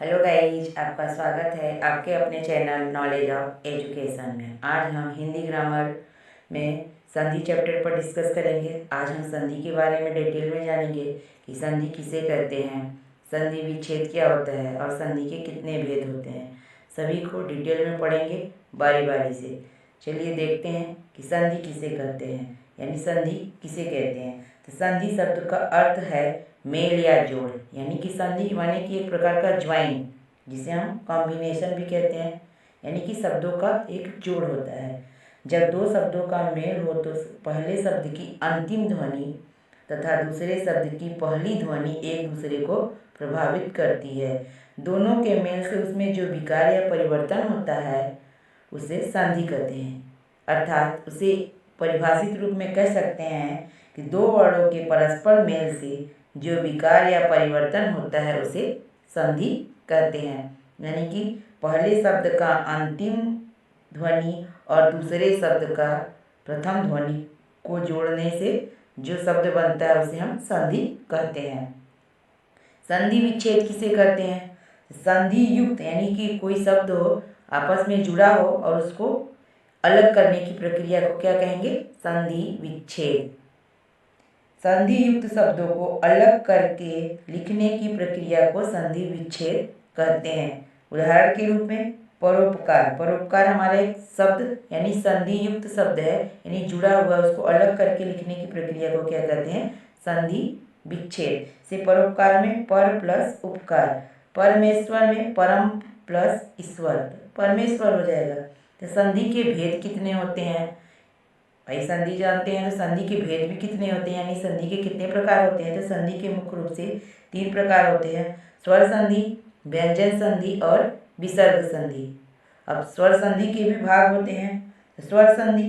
Hello guys, आपका स्वागत है आपके अपने चैनल नॉलेज ऑफ एजुकेशन में। आज हम हिंदी ग्रामर में संधि चैप्टर पर डिस्कस करेंगे। आज हम संधि के बारे में डिटेल में जानेंगे कि संधि किसे कहते हैं, संधि विच्छेद क्या होता है और संधि के कितने भेद होते हैं। सभी को डिटेल में पढ़ेंगे बारी बारी से। चलिए देखते हैं कि संधि किसे कहते हैं, यानी संधि किसे कहते हैं। तो संधि शब्द का अर्थ है मेल या जोड़, यानी कि संधि माने कि एक प्रकार का ज्वाइन, जिसे हम कॉम्बिनेशन भी कहते हैं, यानी कि शब्दों का एक जोड़ होता है। जब दो शब्दों का मेल हो तो पहले शब्द की अंतिम ध्वनि तथा दूसरे शब्द की पहली ध्वनि एक दूसरे को प्रभावित करती है। दोनों के मेल से उसमें जो विकार या परिवर्तन होता है उसे संधि कहते हैं। अर्थात उसे परिभाषित रूप में कह सकते हैं कि दो वर्णों के परस्पर मेल से जो विकार या परिवर्तन होता है उसे संधि कहते हैं। यानी कि पहले शब्द का अंतिम ध्वनि और दूसरे शब्द का प्रथम ध्वनि को जोड़ने से जो शब्द बनता है उसे हम संधि कहते हैं। संधि विच्छेद किसे कहते हैं? संधि युक्त, यानी कि कोई शब्द हो आपस में जुड़ा हो और उसको अलग करने की प्रक्रिया को क्या कहेंगे? संधि विच्छेद। संधि युक्त शब्दों को अलग करके लिखने की प्रक्रिया को संधि विच्छेद कहते हैं। उदाहरण के रूप में परोपकार। परोपकार हमारा एक शब्द यानी संधि युक्त शब्द है, यानी जुड़ा हुआ, उसको अलग करके लिखने की प्रक्रिया को क्या कहते हैं? संधि विच्छेद। से परोपकार में पर प्लस उपकार, परमेश्वर में परम प्लस ईश्वर, परमेश्वर हो जाएगा। तो संधि के भेद कितने होते हैं भाई? संधि जानते हैं तो संधि के भेद भी कितने होते हैं, यानी संधि के कितने प्रकार होते हैं? तो संधि के मुख्य रूप से 3 प्रकार होते हैं: स्वर संधि, व्यंजन संधि और विसर्ग संधि। अब स्वर संधि के भी भाग होते हैं। तो स्वर संधि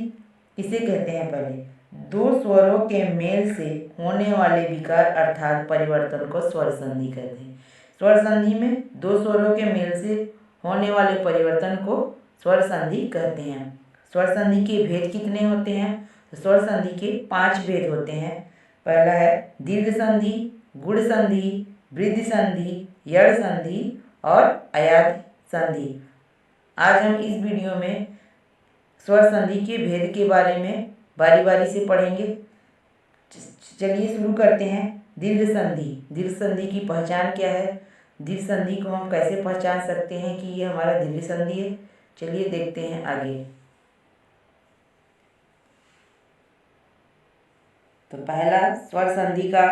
किसे कहते हैं? पहले दो स्वरों के मेल से होने वाले विकार अर्थात परिवर्तन को स्वर संधि कहते हैं। स्वर संधि में दो स्वरों के मेल से होने वाले परिवर्तन को स्वर संधि कहते हैं। स्वर संधि के भेद कितने होते हैं? तो स्वर संधि के 5 भेद होते हैं। पहला है दीर्घ संधि, गुण संधि, वृद्धि संधि, यड़ संधि और अयाद संधि। आज हम इस वीडियो में स्वर संधि के भेद के बारे में बारी बारी से पढ़ेंगे। चलिए शुरू करते हैं। दीर्घ संधि। दीर्घ संधि की पहचान क्या है? दीर्घ संधि को हम कैसे पहचान सकते हैं कि ये हमारा दीर्घ संधि है? चलिए देखते हैं आगे। तो पहला स्वर संधि का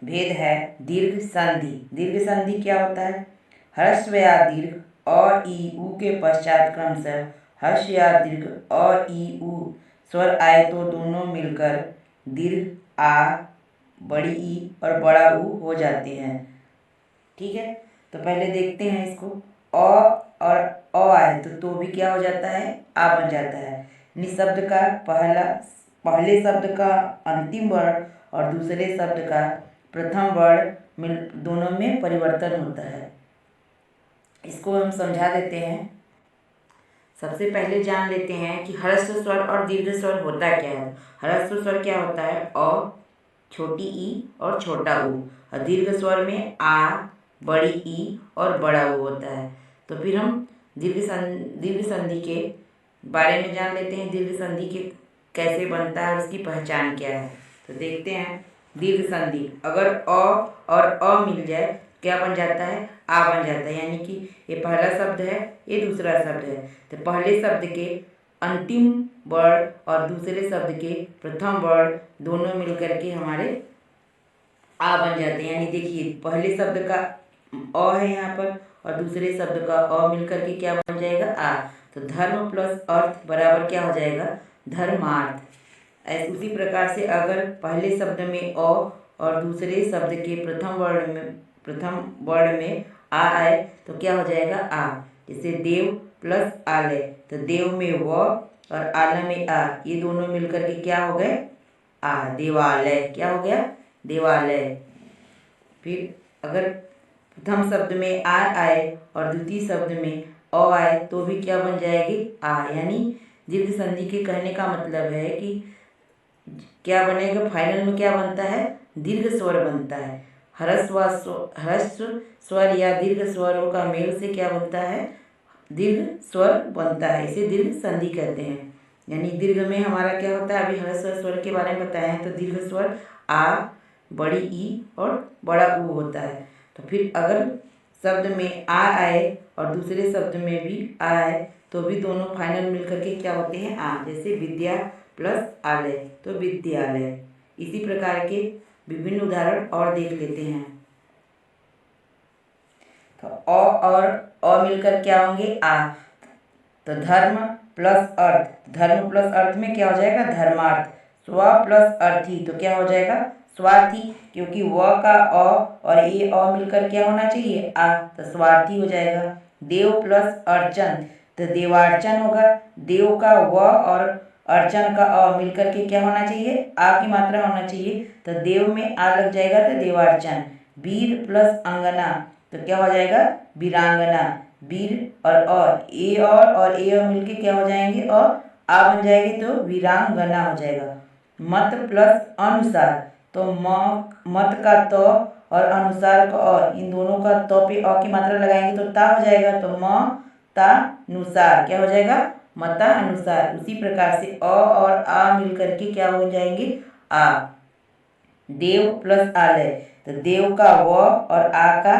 भेद है दीर्घ संधि। दीर्घ संधि क्या होता है? ह्रस्व या दीर्घ अ ई उ के पश्चात क्रमशः ह्रस्व या दीर्घ अ ई उ स्वर आए तो दोनों मिलकर दीर्घ आ, बड़ी ई और बड़ा ऊ हो जाते हैं। ठीक है, तो पहले देखते हैं इसको। अ और अ आए तो भी क्या हो जाता है? आ बन जाता है। निशब्द का पहले शब्द का अंतिम वर्ण और दूसरे शब्द का प्रथम वर्ण मिल दोनों में परिवर्तन होता है। इसको हम समझा देते हैं। सबसे पहले जान लेते हैं कि ह्रस्व स्वर और दीर्घ स्वर होता क्या है। ह्रस्व स्वर क्या होता है? अ, छोटी ई और छोटा ऊ। और दीर्घ स्वर में आ, बड़ी ई और बड़ा ऊ होता है। तो फिर हम दीर्घ संधि के बारे में जान लेते हैं। दीर्घ संधि के कैसे बनता है और उसकी पहचान क्या है? तो देखते हैं। दीर्घ संधि अगर अ और अ मिल जाए क्या बन जाता है? आ बन जाता है। यानी कि ये पहला शब्द है, ये दूसरा शब्द है। तो पहले शब्द के अंतिम वर्ण और दूसरे शब्द के प्रथम वर्ण दोनों मिलकर के हमारे आ बन जाते हैं। यानी देखिए, पहले शब्द का अ है यहाँ पर और दूसरे शब्द का अ मिलकर के क्या बन जाएगा? आ। तो धर्म प्लस अर्थ बराबर क्या हो जाएगा? धर्मार्थ। ऐसे उसी प्रकार से अगर पहले शब्द में अ और दूसरे शब्द के प्रथम वर्ण में आ आए तो क्या हो जाएगा? आ। जैसे देव प्लस आलय, तो देव में व और आलय में आ, ये दोनों मिलकर के क्या हो गए? आ। देवालय। क्या हो गया? देवालय। फिर अगर प्रथम शब्द में आ आए और द्वितीय शब्द में अ आए तो भी क्या बन जाएगी? आ। यानी दीर्घ संधि के कहने का मतलब है कि क्या बनेगा? फाइनल में क्या बनता है? दीर्घ स्वर बनता है। ह्रस्व स्वर या दीर्घ स्वरों का मेल से क्या बनता है, दीर्घ स्वर बनता है, इसे दीर्घ संधि कहते हैं। यानी दीर्घ में हमारा क्या होता है, अभी ह्रस्व स्वर के बारे में बताए हैं। तो दीर्घ स्वर आ, बड़ी ई और बड़ा ऊ होता है। तो फिर अगर शब्द में आ आए और दूसरे शब्द में भी आ आए तो भी दोनों फाइनल मिलकर के क्या होते हैं, आ। जैसे विद्या प्लस आलय तो विद्यालय। इसी प्रकार के विभिन्न उदाहरण और देख लेते हैं। तो और अ मिलकर क्या होंगे, आ। तो धर्म प्लस अर्थ, धर्म प्लस अर्थ में क्या हो जाएगा, धर्मार्थ। स्व प्लस अर्थी तो क्या हो जाएगा, स्वार्थी, क्योंकि व का अ और ये अ मिलकर क्या होना चाहिए, आ। तो स्वार्थी हो जाएगा। देव प्लस अर्चन तो देवार्चन होगा। देव का व और अर्चन का अ मिलकर के क्या होना चाहिए, आ की मात्रा होना चाहिए। तो देव में आ लग जाएगा तो देवार्चन। वीर प्लस अंगना तो क्या हो जाएगा, वीरांगना। वीर और ए और ए मिलके क्या हो जाएंगे, और आ बन जाएगी तो वीरांगना हो जाएगा। मत प्लस अनुसार तो मत का तो और अनुसार का अ, इन दोनों का तो पे अ की मात्रा लगाएंगे तो ता हो जाएगा। तो म ता अनुसार क्या हो जाएगा, मता अनुसार। उसी प्रकार से अ और आ मिलकर के क्या हो जाएंगे, आ। देव प्लस आलय तो देव का व और आ का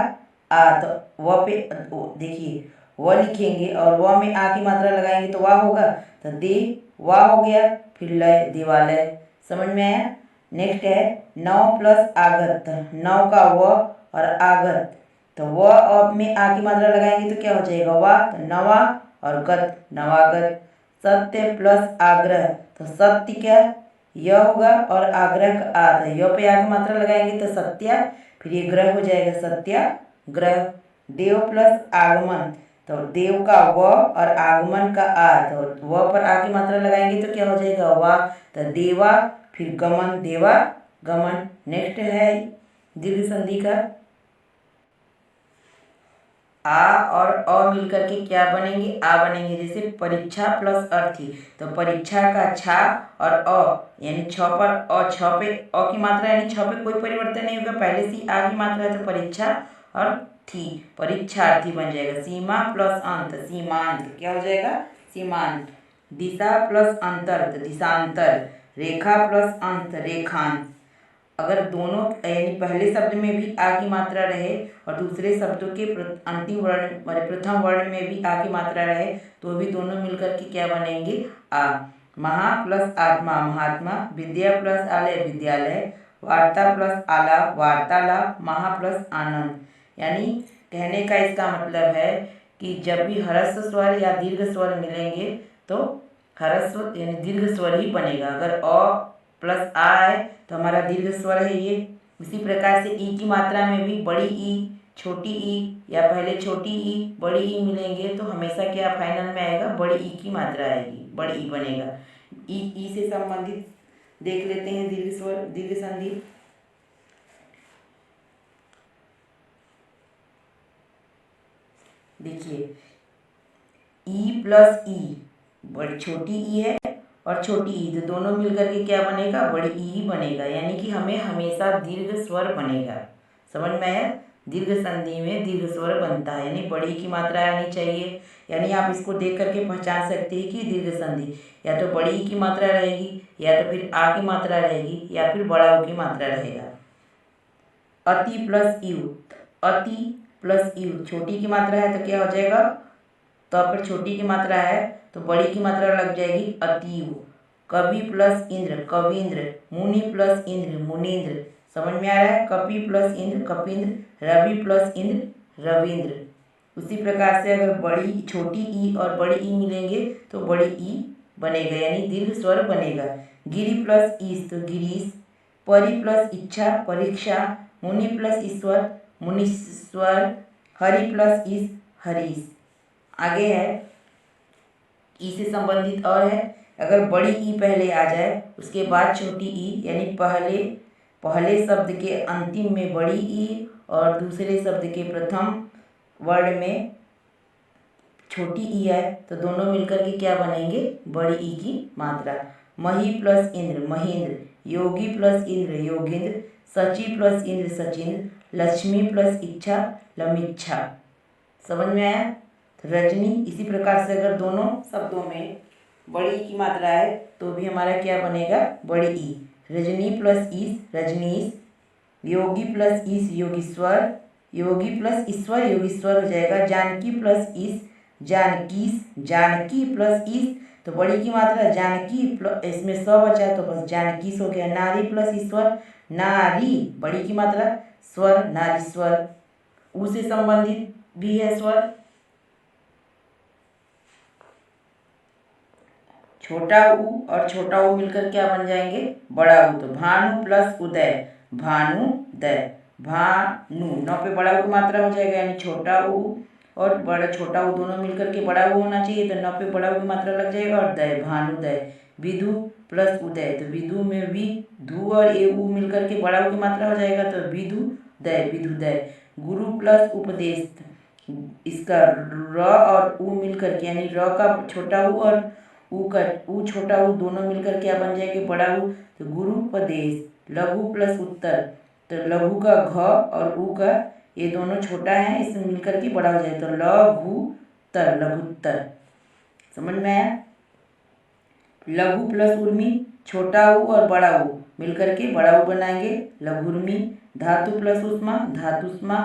आ। तो व पे देखिए व लिखेंगे और व में आ की मात्रा लगाएंगे तो वाह होगा। तो दे वाह हो गया। फिर लय देवालय। समझ में आया। नेक्स्ट है नव प्लस आगत। नव का व और आगत तो व में आ की मात्रा लगाएंगे तो क्या हो जाएगा, वाह। तो नवा और गत नवागत। सत्य प्लस आग्रह तो सत्य क्या य होगा और आग्रह का आ। तो य पे आ की मात्रा लगाएंगे तो सत्या, फिर ये ग्रह हो जाएगा सत्याग्रह। देव प्लस आगमन तो देव का व और आगमन का आ। तो व पर आ की मात्रा लगाएंगे तो क्या हो जाएगा, वाह। तो देवा, फिर गमन देवा गमन। नेक्स्ट है दीर्घ संधि का आ और अ मिलकर के क्या बनेंगे, आ बनेंगे। जैसे परीक्षा प्लस अर्थी तो परीक्षा का छा और अ यानी छ पर अ, छ पे अ की मात्रा यानी छ पे कोई परिवर्तन नहीं होगा, पहले से आ की मात्रा है तो परीक्षा और थी परीक्षार्थी बन जाएगा। सीमा प्लस अंत सीमांत क्या हो जाएगा, सीमांत। दिशा प्लस अंतर तो दिशांतर। रेखा प्लस अंत रेखांत। अगर दोनों यानी पहले शब्द में भी आ की मात्रा रहे और दूसरे शब्दों के अंतिम वर्ण प्रथम वर्ण में भी आ की मात्रा रहे तो भी दोनों मिलकर के क्या बनेंगे, आ। महा प्लस आत्मा महात्मा। विद्या प्लस आलय विद्यालय। वार्ता प्लस आला वार्तालाप। महा प्लस आनंद। यानी कहने का इसका मतलब है कि जब भी ह्रस्व स्वर या दीर्घ स्वर मिलेंगे तो ह्रस्व यानी दीर्घ स्वर ही बनेगा। अगर अ प्लस आ है तो हमारा दीर्घ स्वर है ये। इसी प्रकार से ई की मात्रा में भी बड़ी ई छोटी ई या पहले छोटी ई बड़ी ई मिलेंगे तो हमेशा क्या फाइनल में आएगा, बड़ी ई की मात्रा आएगी, बड़ी ई बनेगा। ई से संबंधित देख लेते हैं दीर्घ स्वर दीर्घ संधि। देखिए ई प्लस ई बड़ी छोटी ई है और छोटी ई तो दोनों मिलकर के क्या बनेगा, बड़ी ई ही बनेगा। यानी कि हमें हमेशा दीर्घ स्वर बनेगा। समझ में आया। दीर्घ संधि में दीर्घ स्वर बनता है यानी बड़ी की मात्रा आनी चाहिए। यानी आप इसको देख करके पहचान सकते हैं कि दीर्घ संधि या तो बड़ी ई की मात्रा रहेगी या तो फिर आ की मात्रा रहेगी या फिर बड़ा ऊ की मात्रा रहेगा। अति प्लस यू अति प्लस यू छोटी की मात्रा है तो क्या हो जाएगा, तो पर छोटी की मात्रा है तो बड़ी की मात्रा लग जाएगी अतीव। कवि प्लस इंद्र कविंद्र। मुनि प्लस इंद्र मुनीन्द्र। समझ में आ रहा है। कपि प्लस इंद्र कपिंद्र। रवि प्लस इंद्र रविंद्र। उसी प्रकार से अगर बड़ी छोटी ई और बड़ी ई मिलेंगे तो बड़ी ई बनेगा यानी दीर्घ स्वर बनेगा। गिरि प्लस ईश तो गिरीश। परि प्लस इच्छा परीक्षा। मुनि प्लस ईश्वर मुनीश्वर। हरि प्लस ईश हरीश। आगे है ई से संबंधित और है, अगर बड़ी ई पहले आ जाए उसके बाद छोटी ई यानी पहले शब्द के अंतिम में बड़ी ई और दूसरे शब्द के प्रथम वर्ण में छोटी ई आए तो दोनों मिलकर के क्या बनेंगे, बड़ी ई की मात्रा। मही प्लस इंद्र महेंद्र। योगी प्लस इंद्र योगेंद्र। सची प्लस इंद्र सचिंद्र। लक्ष्मी प्लस इच्छा लमिच्छा। समझ में आया? तो रजनी, इसी प्रकार से अगर दोनों शब्दों में बड़ी ई की मात्रा है तो भी हमारा क्या बनेगा? बड़ी ई। रजनी प्लस ईस रजनीश, योगी प्लस ईस योगीश्वर, योगी प्लस ईश्वर योगीश्वर हो जाएगा। जानकी प्लस ईस जानकीस, जानकी प्लस ईस तो बड़ी की मात्रा जानकी प्लस इसमें स बचा तो बस जानकीस हो गया। नारी प्लस ईश्वर नारी, बड़ी की मात्रा स्वर नारीश्वर। उ से संबंधित भी है स्वर। छोटा उ और छोटा उ मिलकर क्या बन जाएंगे? बड़ा उ। तो भानु प्लस उदय भानुदय, भानु नौ पे बड़ा उ की मात्रा हो जाएगा, यानी छोटा उ और बड़ा छोटा उ दोनों मिलकर के बड़ा उ होना चाहिए, तो नौ पे बड़ा उ की मात्रा लग जाएगा और दय भानुदय। विधु प्लस उदय, तो विधु में भी धु और ए उ मिलकर के बड़ा उ की मात्रा हो जाएगा, तो विधुदय विधुदय। गुरु प्लस उपदेश, इसका र और उ मिलकर के यानी र का छोटा उ और उ छोटा उ दोनों मिलकर क्या बन जाएंगे? बड़ा उ। तो गुरुपदेश। लघु प्लस उत्तर, तो लघु का घ और उ का ये दोनों छोटा है, इससे मिलकर के बड़ा हो जाए तो लघुत्तर लघुत्तर। समझ में आया? लघु प्लस उर्मी, छोटा उ और बड़ा उ मिलकर के बड़ा उ बनाएंगे लघुर्मी। धातु प्लस उष्मा धातुष्मा,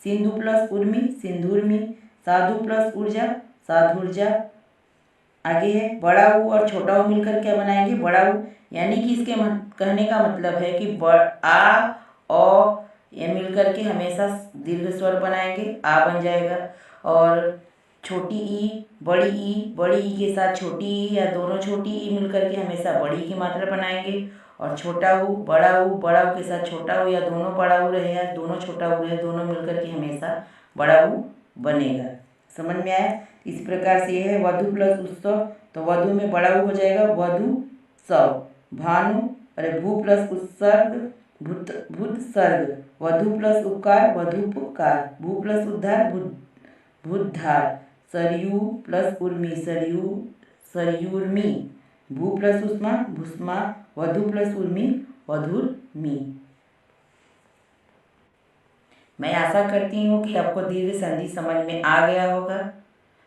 सिंधु प्लस उर्मी सिंधुर्मी, साधु प्लस ऊर्जा साधुर्जा। आगे है बड़ा उ और छोटा उ मिलकर क्या बनाएंगे? बड़ा उ, यानी कि इसके कहने का मतलब है कि आ ओ ये मिलकर के हमेशा दीर्घ स्वर बनाएंगे, आ बन जाएगा। और छोटी ई बड़ी ई के साथ छोटी ई या दोनों छोटी ई मिलकर के हमेशा बड़ी की मात्रा बनाएंगे। और छोटा उ बड़ा उ के साथ छोटा उ या दोनों बड़ा उ रहे या दोनों छोटा उ रहे, दोनों मिलकर के हमेशा बड़ा उ बनेगा। समझ में आया? इस प्रकार से यह है वधु प्लस उत्सव, तो वधु में बड़ा उ हो जाएगा वधु सव। भानु अरे भू प्लस उत्सर्ग भूत सर्ग, वधु प्लस उपकार वधुपकार, भू प्लस उद्धार भूतधार। सरयू प्लस उर्मी सरयूर्मी, भू प्लस उष्मा भूष्मा, वधु प्लस उर्मी वधुर्मी। मैं आशा करती हूँ कि आपको दीर्घ संधि समझ में आ गया होगा।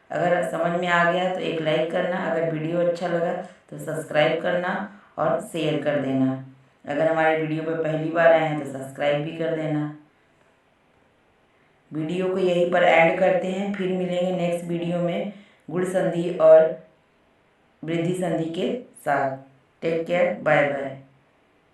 अगर समझ में आ गया तो एक लाइक करना, अगर वीडियो अच्छा लगा तो सब्सक्राइब करना और शेयर कर देना। अगर हमारे वीडियो पर पहली बार आए हैं तो सब्सक्राइब भी कर देना। वीडियो को यहीं पर एंड करते हैं, फिर मिलेंगे नेक्स्ट वीडियो में गुण संधि और वृद्धि संधि के साथ। Take care, bye bye.